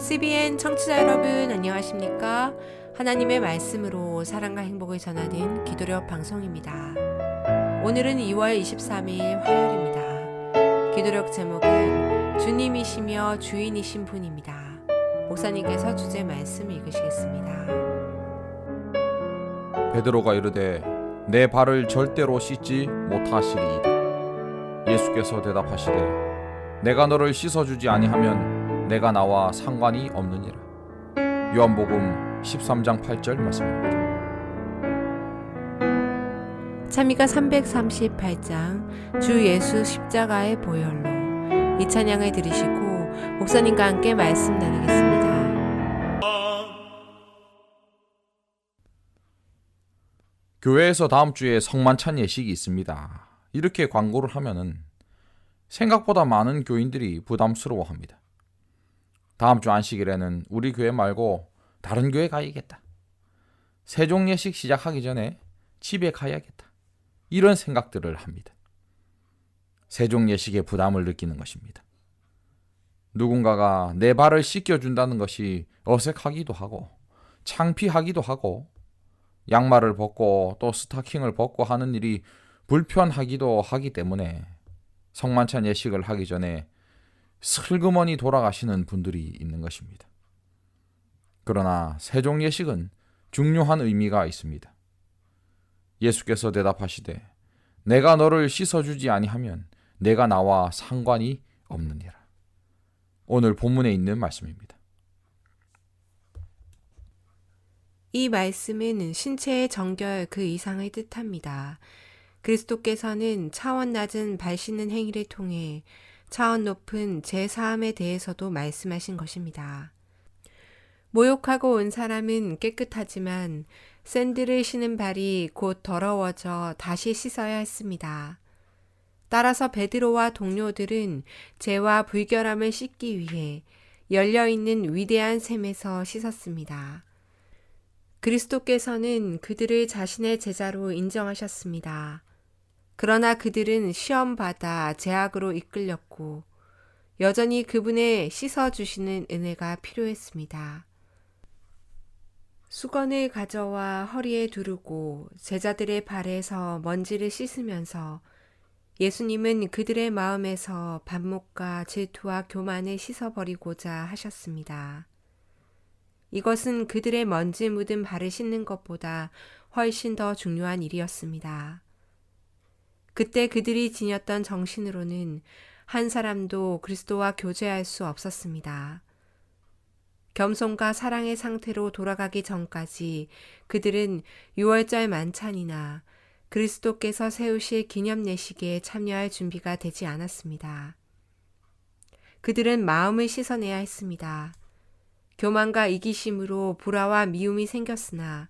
CBN 청취자 여러분 안녕하십니까? 하나님의 말씀으로 사랑과 행복을 전하는 기도력 방송입니다. 오늘은 2월 23일 화요일입니다. 기도력 제목은 주님이시며 주인이신 분입니다. 목사님께서 주제 말씀 읽으시겠습니다. 베드로가 이르되 내 발을 절대로 씻지 못하시리이다. 예수께서 대답하시되 내가 너를 씻어주지 아니하면 내가 나와 상관이 없느니라. 요한복음 13장 8절 말씀입니다. 찬미가 338장 주 예수 십자가의 보혈로 이 찬양을 들으시고 목사님과 함께 말씀 나누겠습니다. 교회에서 다음 주에 성만찬 예식이 있습니다. 이렇게 광고를 하면은 생각보다 많은 교인들이 부담스러워합니다. 다음 주 안식일에는 우리 교회 말고 다른 교회 가야겠다. 세종 예식 시작하기 전에 집에 가야겠다. 이런 생각들을 합니다. 세종 예식에 부담을 느끼는 것입니다. 누군가가 내 발을 씻겨준다는 것이 어색하기도 하고 창피하기도 하고 양말을 벗고 또 스타킹을 벗고 하는 일이 불편하기도 하기 때문에 성만찬 예식을 하기 전에 슬그머니 돌아가시는 분들이 있는 것입니다. 그러나 세종 예식은 중요한 의미가 있습니다. 예수께서 대답하시되 내가 너를 씻어주지 아니하면 내가 나와 상관이 없느니라. 오늘 본문에 있는 말씀입니다. 이 말씀은 신체의 정결 그 이상을 뜻합니다. 그리스도께서는 차원 낮은 발 씻는 행위를 통해 차원 높은 제사함에 대해서도 말씀하신 것입니다. 모욕하고 온 사람은 깨끗하지만 샌들을 신은 발이 곧 더러워져 다시 씻어야 했습니다. 따라서 베드로와 동료들은 죄와 불결함을 씻기 위해 열려있는 위대한 샘에서 씻었습니다. 그리스도께서는 그들을 자신의 제자로 인정하셨습니다. 그러나 그들은 시험받아 제약으로 이끌렸고 여전히 그분의 씻어주시는 은혜가 필요했습니다. 수건을 가져와 허리에 두르고 제자들의 발에서 먼지를 씻으면서 예수님은 그들의 마음에서 반목과 질투와 교만을 씻어버리고자 하셨습니다. 이것은 그들의 먼지 묻은 발을 씻는 것보다 훨씬 더 중요한 일이었습니다. 그때 그들이 지녔던 정신으로는 한 사람도 그리스도와 교제할 수 없었습니다. 겸손과 사랑의 상태로 돌아가기 전까지 그들은 유월절 만찬이나 그리스도께서 세우실 기념례식에 참여할 준비가 되지 않았습니다. 그들은 마음을 씻어내야 했습니다. 교만과 이기심으로 불화와 미움이 생겼으나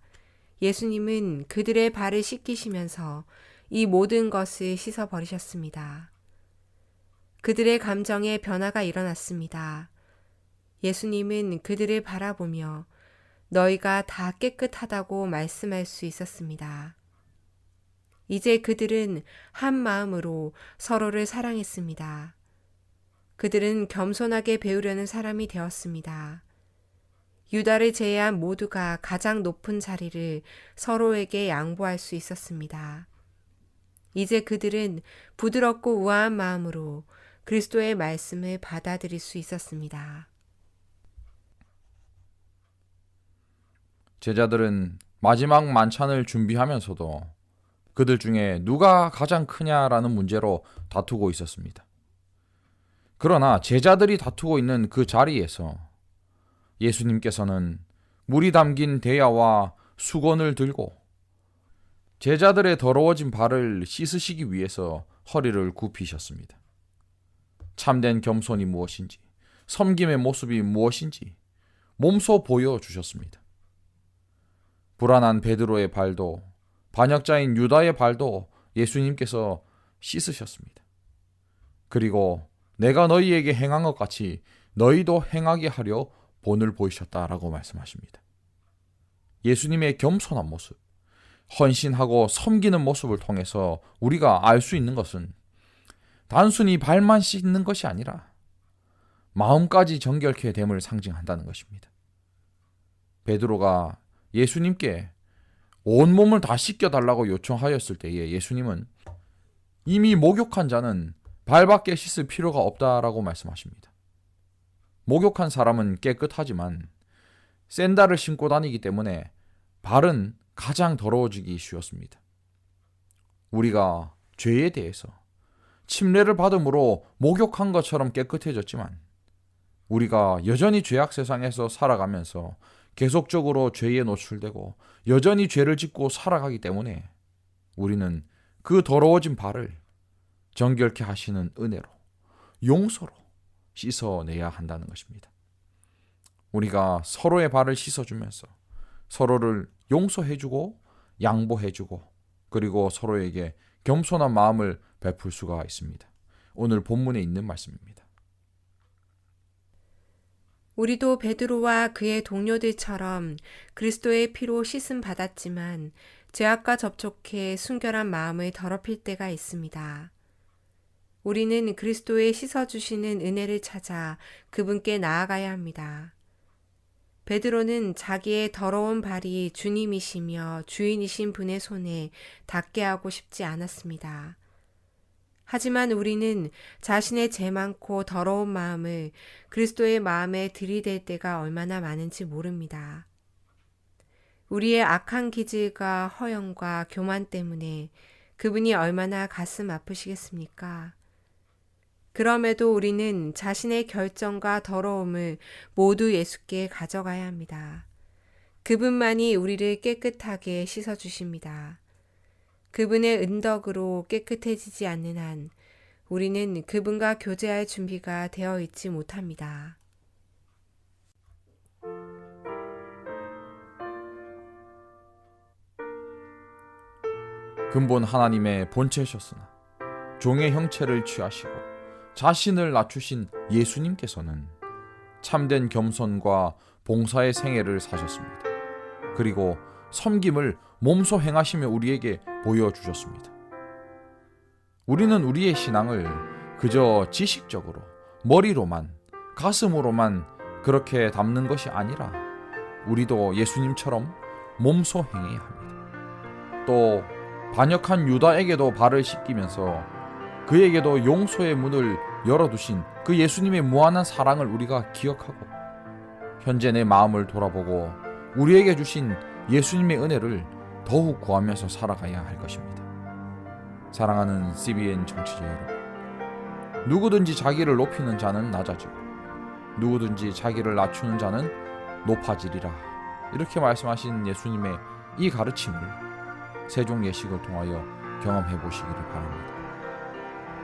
예수님은 그들의 발을 씻기시면서 이 모든 것을 씻어버리셨습니다. 그들의 감정에 변화가 일어났습니다. 예수님은 그들을 바라보며 너희가 다 깨끗하다고 말씀할 수 있었습니다. 이제 그들은 한 마음으로 서로를 사랑했습니다. 그들은 겸손하게 배우려는 사람이 되었습니다. 유다를 제외한 모두가 가장 높은 자리를 서로에게 양보할 수 있었습니다. 이제 그들은 부드럽고 우아한 마음으로 그리스도의 말씀을 받아들일 수 있었습니다. 제자들은 마지막 만찬을 준비하면서도 그들 중에 누가 가장 크냐라는 문제로 다투고 있었습니다. 그러나 제자들이 다투고 있는 그 자리에서 예수님께서는 물이 담긴 대야와 수건을 들고 제자들의 더러워진 발을 씻으시기 위해서 허리를 굽히셨습니다. 참된 겸손이 무엇인지, 섬김의 모습이 무엇인지 몸소 보여주셨습니다. 불안한 베드로의 발도, 반역자인 유다의 발도 예수님께서 씻으셨습니다. 그리고 내가 너희에게 행한 것 같이 너희도 행하게 하려 본을 보이셨다라고 말씀하십니다. 예수님의 겸손한 모습, 헌신하고 섬기는 모습을 통해서 우리가 알 수 있는 것은 단순히 발만 씻는 것이 아니라 마음까지 정결케 됨을 상징한다는 것입니다. 베드로가 예수님께 온몸을 다 씻겨달라고 요청하였을 때에 예수님은 이미 목욕한 자는 발밖에 씻을 필요가 없다라고 말씀하십니다. 목욕한 사람은 깨끗하지만 샌들을 신고 다니기 때문에 발은 가장 더러워지기 쉬웠습니다. 우리가 죄에 대해서 침례를 받음으로 목욕한 것처럼 깨끗해졌지만 우리가 여전히 죄악 세상에서 살아가면서 계속적으로 죄에 노출되고 여전히 죄를 짓고 살아가기 때문에 우리는 그 더러워진 발을 정결케 하시는 은혜로, 용서로 씻어내야 한다는 것입니다. 우리가 서로의 발을 씻어주면서 서로를 용서해주고 양보해주고 그리고 서로에게 겸손한 마음을 베풀 수가 있습니다. 오늘 본문에 있는 말씀입니다. 우리도 베드로와 그의 동료들처럼 그리스도의 피로 씻음 받았지만 죄악과 접촉해 순결한 마음을 더럽힐 때가 있습니다. 우리는 그리스도의 씻어주시는 은혜를 찾아 그분께 나아가야 합니다. 베드로는 자기의 더러운 발이 주님이시며 주인이신 분의 손에 닿게 하고 싶지 않았습니다. 하지만 우리는 자신의 죄 많고 더러운 마음을 그리스도의 마음에 들이댈 때가 얼마나 많은지 모릅니다. 우리의 악한 기질과 허영과 교만 때문에 그분이 얼마나 가슴 아프시겠습니까? 그럼에도 우리는 자신의 결정과 더러움을 모두 예수께 가져가야 합니다. 그분만이 우리를 깨끗하게 씻어주십니다. 그분의 은덕으로 깨끗해지지 않는 한 우리는 그분과 교제할 준비가 되어 있지 못합니다. 근본 하나님의 본체셨으나 종의 형체를 취하시고 자신을 낮추신 예수님께서는 참된 겸손과 봉사의 생애를 사셨습니다. 그리고 섬김을 몸소 행하시며 우리에게 보여주셨습니다. 우리는 우리의 신앙을 그저 지식적으로, 머리로만, 가슴으로만 그렇게 담는 것이 아니라 우리도 예수님처럼 몸소 행해야 합니다. 또 반역한 유다에게도 발을 씻기면서 그에게도 용서의 문을 열어두신 그 예수님의 무한한 사랑을 우리가 기억하고 현재 내 마음을 돌아보고 우리에게 주신 예수님의 은혜를 더욱 구하면서 살아가야 할 것입니다. 사랑하는 CBN 청취자 여러분, 누구든지 자기를 높이는 자는 낮아지고 누구든지 자기를 낮추는 자는 높아지리라, 이렇게 말씀하신 예수님의 이 가르침을 세종 예식을 통하여 경험해 보시기를 바랍니다.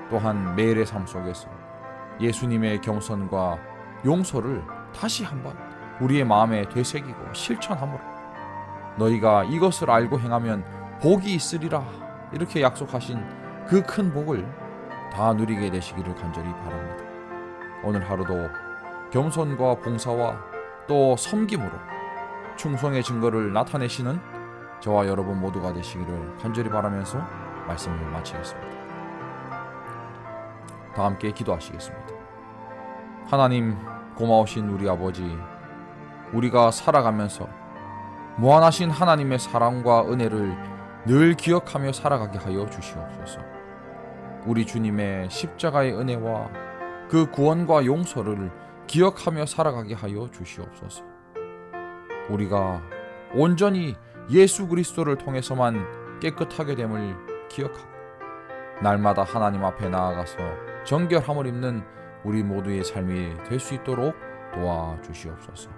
또한 매일의 삶 속에서 예수님의 겸손과 용서를 다시 한번 우리의 마음에 되새기고 실천함으로 너희가 이것을 알고 행하면 복이 있으리라, 이렇게 약속하신 그 큰 복을 다 누리게 되시기를 간절히 바랍니다. 오늘 하루도 겸손과 봉사와 또 섬김으로 충성의 증거를 나타내시는 저와 여러분 모두가 되시기를 간절히 바라면서 말씀을 마치겠습니다. 다 함께 기도하시겠습니다. 하나님, 고마우신 우리 아버지, 우리가 살아가면서 무한하신 하나님의 사랑과 은혜를 늘 기억하며 살아가게 하여 주시옵소서. 우리 주님의 십자가의 은혜와 그 구원과 용서를 기억하며 살아가게 하여 주시옵소서. 우리가 온전히 예수 그리스도를 통해서만 깨끗하게 됨을 기억하고 날마다 하나님 앞에 나아가서 정결함을 입는 우리 모두의 삶이 될 수 있도록 도와주시옵소서.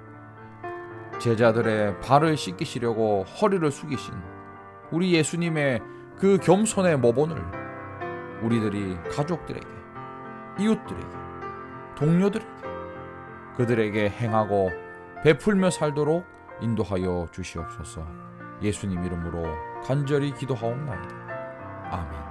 제자들의 발을 씻기시려고 허리를 숙이신 우리 예수님의 그 겸손의 모본을 우리들이 가족들에게, 이웃들에게, 동료들에게, 그들에게 행하고 베풀며 살도록 인도하여 주시옵소서. 예수님 이름으로 간절히 기도하옵나이다. 아멘.